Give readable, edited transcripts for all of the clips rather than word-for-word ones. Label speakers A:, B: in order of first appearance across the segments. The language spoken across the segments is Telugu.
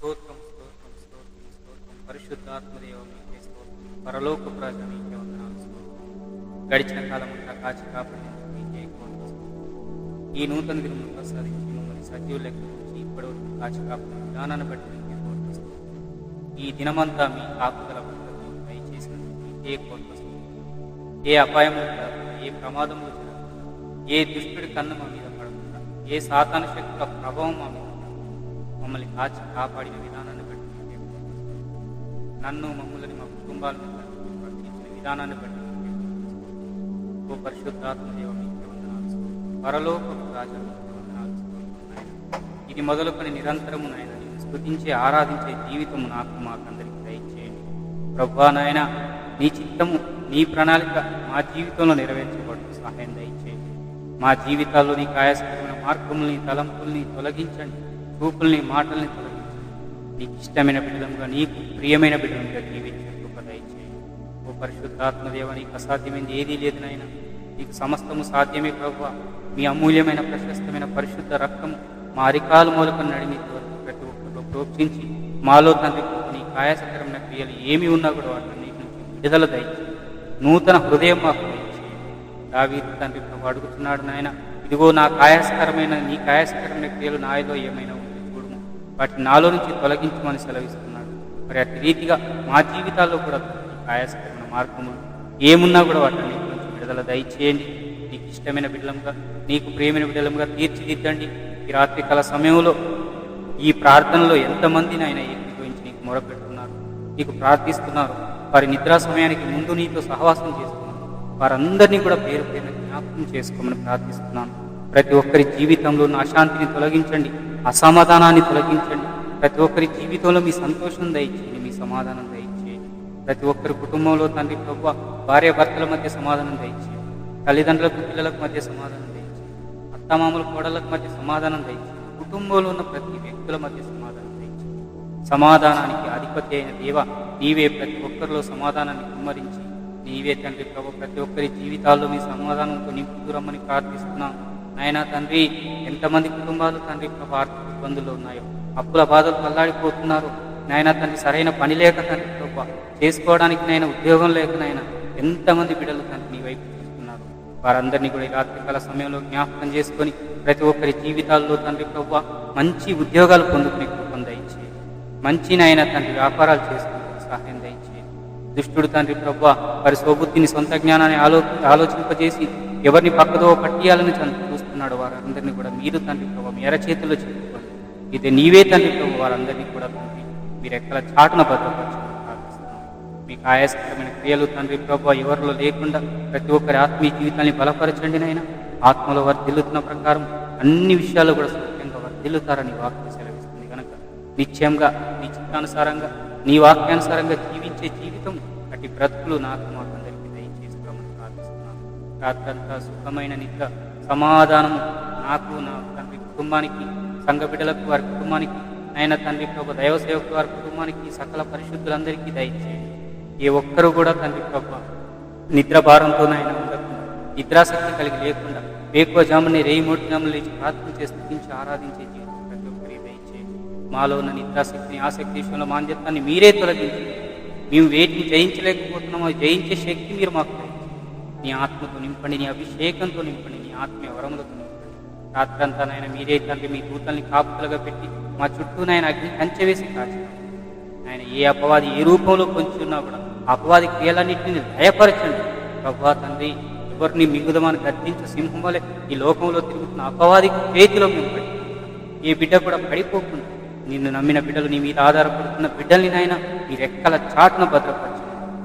A: స్తోత్రం స్తోత్రం స్తోత్రం స్తోత్రం పరిశుద్ధాత్మదేవ మీకే స్తోత్రం. పరలోక రాజ మీకే వందనాలు స్తోత్రం. గడిచిన కాలం అంతా కాచి కాపాడినందుకు మీకే కోట్ల స్తోత్రం. ఈ నూతన దినమును ప్రసాదించి మమ్మల్ని సజీవ లెక్క నుంచి ఇప్పటివరకు కాచి కాపాడిన విధానాన్ని బట్టి మీకే కోట్ల స్తోత్రం. ఈ దినమంతా మీ కాపుదల భద్రతను దయచేసినందుకు మీకే కోట్ల స్తోత్రం. ఏ అపాయములు జరగకుండా, ఏ ప్రమాదములు జరగకుండా, ఏ దుష్టుడి కన్ను మా మీద పడకుండా, ఏ సాతాను శక్తుల ప్రభావం మా మీద మమ్మల్ని కాచి కాపాడిన విధానాన్ని బట్టి మీకే కోట్ల స్తోత్రం. నన్ను మమ్మల్ని మా కుటుంబాలను రక్షించిన విధానాన్ని బట్టి మీకే కోట్ల స్తోత్రం. ఓ పరిశుద్ధాత్మదేవ మీకే వందనాలు స్తోత్రం. పరలోకపు రాజా మీకే వందనాలు స్తోత్రం నాయన. ఇది మొదలుకొని నిరంతరము నాయన నిన్ను స్తుతించే ఆరాధించే జీవితము నాకు మాకందరికి దయచేయండి ప్రభువా. నాయన నీ చిత్తము నీ ప్రణాళిక మా జీవితంలో నెరవేర్చబడుతూ సహాయం దయచేయండి. మా జీవితాల్లో నీ కాయస్కరమైన మార్గముల్ని తలంపుల్ని తొలగించండి, చూపుల్ని మాటల్ని తొలగించండి. నీకు ఇష్టమైన బిడ్డలుగా, నీకు ప్రియమైన బిడ్డలుగా జీవించే కృప దయచేయండి. ఓ పరిశుద్ధాత్మదేవ, నీకు అసాధ్యమైనది ఏదీ లేదు నాయన. నీకు సమస్తము సాధ్యమే ప్రభువా. మీ అమూల్యమైన ప్రశస్తమైన పరిశుద్ధ రక్తము మా అరికాలు మూలకం నడిమితో ప్రతి ఒక్కరిలో ప్రోక్షించి మాలో తండ్రి నీ కాయస్కరమైన క్రియలు ఏమి ఉన్నా కూడా వాటిని నీకు నుంచి విడుదల దయచేయండి. నూతన హృదయం మాకు దయచేయండి. దావీదు తండ్రి ప్రభు అడుగుతున్నాడు నాయన, ఇదిగో నా కాయస్కరమైన నీ కాయస్కరమైన క్రియలు నాయలో ఏమైనా ఉంటే చూడము, వాటిని నాలో నుంచి తొలగించమని సెలవిస్తున్నాడు. మరి అట్టి రీతిగా మా జీవితాల్లో కూడా ఈ కాయస్కరమైన మార్గములు ఏమున్నా కూడా వాటిని నీకు నుంచి విడుదల దయచేయండి. నీకు ఇష్టమైన బిడ్డలంగా, నీకు ప్రియమైన బిడ్డలంగా తీర్చిదిద్దండి. ఈ రాత్రికాల సమయంలో ఈ ప్రార్థనలో ఎంతమంది నాయన ఏకీభవించి నీకు మొరపెడుతున్నారు, నీకు ప్రార్థిస్తున్నారు, వారి నిద్రా సమయానికి ముందు నీతో సహవాసం చేస్తున్నారు, వారందరినీ కూడా పేరు పేరున జ్ఞాపకం చేసుకోమని ప్రార్థిస్తున్నాను. ప్రతి ఒక్కరి జీవితంలో ఉన్న అశాంతిని తొలగించండి, అసమాధానాన్ని తొలగించండి. ప్రతి ఒక్కరి జీవితంలో మీ సంతోషం దయచేయండి, మీ సమాధానం దయచేయండి. ప్రతి ఒక్కరి కుటుంబంలో తండ్రి ప్రభువా, భార్య భర్తల మధ్య సమాధానం దయచేయండి, తల్లిదండ్రులకు పిల్లలకు మధ్య సమాధానం దయచేయండి, అత్తమామల కోడళ్ళకు మధ్య సమాధానం దయచేయండి, కుటుంబంలో ఉన్న ప్రతి వ్యక్తుల మధ్య సమాధానం దయచేయండి. సమాధానానికి అధిపతి అయిన దేవ, నీవే ప్రతి ఒక్కరిలో సమాధానాన్ని కుమ్మరించి, నీవే తండ్రి ప్రభు ప్రతి ఒక్కరి జీవితాల్లో మీ సమాధానంతో నింపుతురమ్మని ప్రార్థిస్తున్నాం. నాయనా తండ్రి, ఎంతమంది కుటుంబాలు తండ్రి ప్రభు ఆర్థిక ఇబ్బందులు ఉన్నాయో, అప్పుల బాధలు కల్లాడిపోతున్నారు నాయనా తండ్రి, సరైన పని లేక తండ్రి ప్రభు చేసుకోవడానికి నాయన ఉద్యోగం లేక నాయన ఎంతమంది బిడ్డలు తండ్రి నీ వైపు చూస్తున్నారు. వారందరినీ కూడా ఈ రాత్రికాల సమయంలో జ్ఞాపకం చేసుకొని ప్రతి ఒక్కరి జీవితాల్లో తండ్రి ప్రభు మంచి ఉద్యోగాలు పొందుకునే కృపను దయచేయండి. మంచి నాయన తండ్రి వ్యాపారాలు చేసుకునే సహాయం దయచేయండి. దుష్టుడు తండ్రి ప్రభు వారి స్వబుద్ధిని సొంత జ్ఞానాన్ని ఆలోచింపజేసి ఎవరిని పక్కదో పట్టియాలని చూస్తున్నాడు, వారందరినీ కూడా మీరు తండ్రి ప్రభు మీ అరచేతుల్లో చెప్పుకోండి. ఇది నీవే తండ్రి ప్రభు వారందరినీ కూడా తండ్రి మీరు ఎక్కడ చాటున భద్రపరచమని ప్రార్థిస్తున్నాం. మీకు ఆయాస్కరమైన క్రియలు తండ్రి ప్రభు ఎవరిలో లేకుండా ప్రతి ఒక్కరి ఆత్మీయ జీవితాన్ని బలపరచండి నాయన. ఆత్మలో వర్ధిల్లుతున్న ప్రకారం అన్ని విషయాలు కూడా సత్యంగా వర్ధిల్లుతారని వాక్యం సెలవిస్తుంది కనుక నిశ్చయంగా నీ చిత్తానుసారంగా నీ వాక్యానుసారంగా జీవించే జీవితం అటు బ్రతుకులు నాకు మాకందరికీ దయచేసుకోమని ప్రార్థిస్తున్నాను. రాత్రంతా సుఖమైన నిద్ర సమాధానము నాకు, నా తండ్రి కుటుంబానికి, సంఘ బిడ్డలకు వారి కుటుంబానికి, ఆయన తండ్రి ప్రభు దైవ సేవకులు వారి కుటుంబానికి, సకల పరిశుద్ధులందరికీ దయచేయండి. ఏ ఒక్కరు కూడా తండ్రి ప్రభు నిద్ర భారంతో నాయన ఉండకుండా, నిద్రాశక్తి కలిగి లేకుండా వేకువ జాముని రేయి మూడు జాములు లేచి ప్రార్థన చేసి స్థుతించి ఆరాధించే జీవితం ప్రతి ఒక్కరికి దయచేయండి. మాలో ఉన్న నిద్రాశక్తిని, ఆసక్తి విషయంలో మాంద్యత్వాన్ని మీరే తొలగించండి. మేము వేటిని జయించలేకపోతున్నామో జయించే శక్తి మీరు మాకు దయచేయండి. నీ ఆత్మతో నింపండి, నీ అభిషేకంతో నింపండి, నీ ఆత్మీయ వరములతో నింపండి. రాత్రంతా నాయన మీరే తండ్రి మీ దూతల్ని కాపుదలుగా పెట్టి మా చుట్టూ నాయన అగ్ని కంచె వేసి కాచారు. ఆయన ఏ అపవాది ఏ రూపంలో పొంచి ఉన్నా కూడా అపవాది క్రియలన్నింటినీ లయపరచండి ప్రభువా. తండ్రి, ఎవరిని మిగుదమని గర్జించే సింహం వలె ఈ లోకంలో తిరుగుతున్న అపవాది చేతిలో మేము పడి ఏ బిడ్డ కూడా పడిపోకుండా నిన్ను నమ్మిన బిడ్డలు, నీ మీద ఆధారపడుతున్న బిడ్డల్ని నాయన మీ రెక్కల చాటున భద్రపరచండి.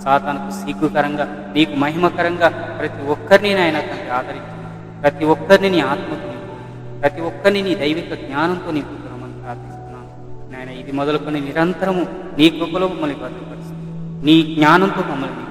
A: సాతానుకు సిగ్గుకరంగా, నీకు మహిమకరంగా ప్రతి ఒక్కరిని నాయన తండ్రి ఆదరించండి. ప్రతి ఒక్కరిని నీ ఆత్మతో నింపు, ప్రతి ఒక్కరిని నీ దైవిక జ్ఞానంతో నింపుతున్నామని ప్రార్థిస్తున్నాను నాయన. ఇది మొదలుకొని నిరంతరము నీ కృపలో మమ్మల్ని భద్రపరుస్తుంది, నీ జ్ఞానంతో మమ్మల్ని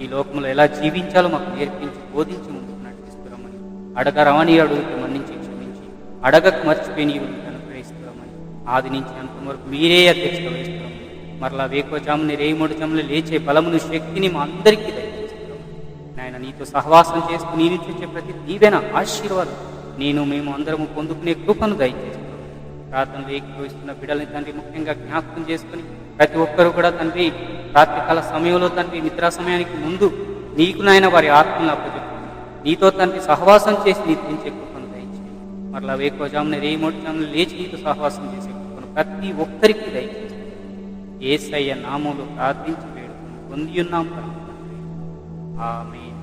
A: ఈ లోకంలో ఎలా జీవించాలో మాకు నేర్పించి బోధించి ముందుకు నడిపిస్తున్నామని. అడగరవని అడుగుతూ మన్నించి క్షమించి, అడగకు మర్చిపోయి నీవు అనుగ్రహిస్తున్నామని. ఆది నుంచి అంత వరకు మీరే అధ్యక్షత వహిస్తున్నామని. మరలా వేకువ జాముని రేయి మూడు జాములు లేచే బలమును, శక్తిని మా అందరికీ దయచేస్తున్నాం నాయన. నీతో సహవాసం చేస్తూ నీ నుంచి వచ్చే ప్రతి దీవెన, ఆశీర్వాదం మేము అందరము పొందుకునే కృపను దయచేస్తున్నాం. ప్రార్థనలు ఏకీభవిస్తున్న బిడ్డల్ని తండ్రి ముఖ్యంగా జ్ఞాపకం చేసుకుని ప్రతి ఒక్కరు కూడా తండ్రి రాత్రికాల సమయంలో తండ్రి నిద్రా సమయానికి ముందు నీకు నాయన వారి ఆత్మను అప్పచెప్పు నీతో తండ్రి సహవాసం చేసి నిద్రించే కృపను దయచేయి. మరలా వేకోజామున రేమోజామున లేచి నీతో సహవాసం చేసే కృపను ప్రతి ఒక్కరికి దయచేసి యేసయ్య నామములో ప్రార్థించి వేడుకొని పొంది ఉన్నాం. ఆమేన్.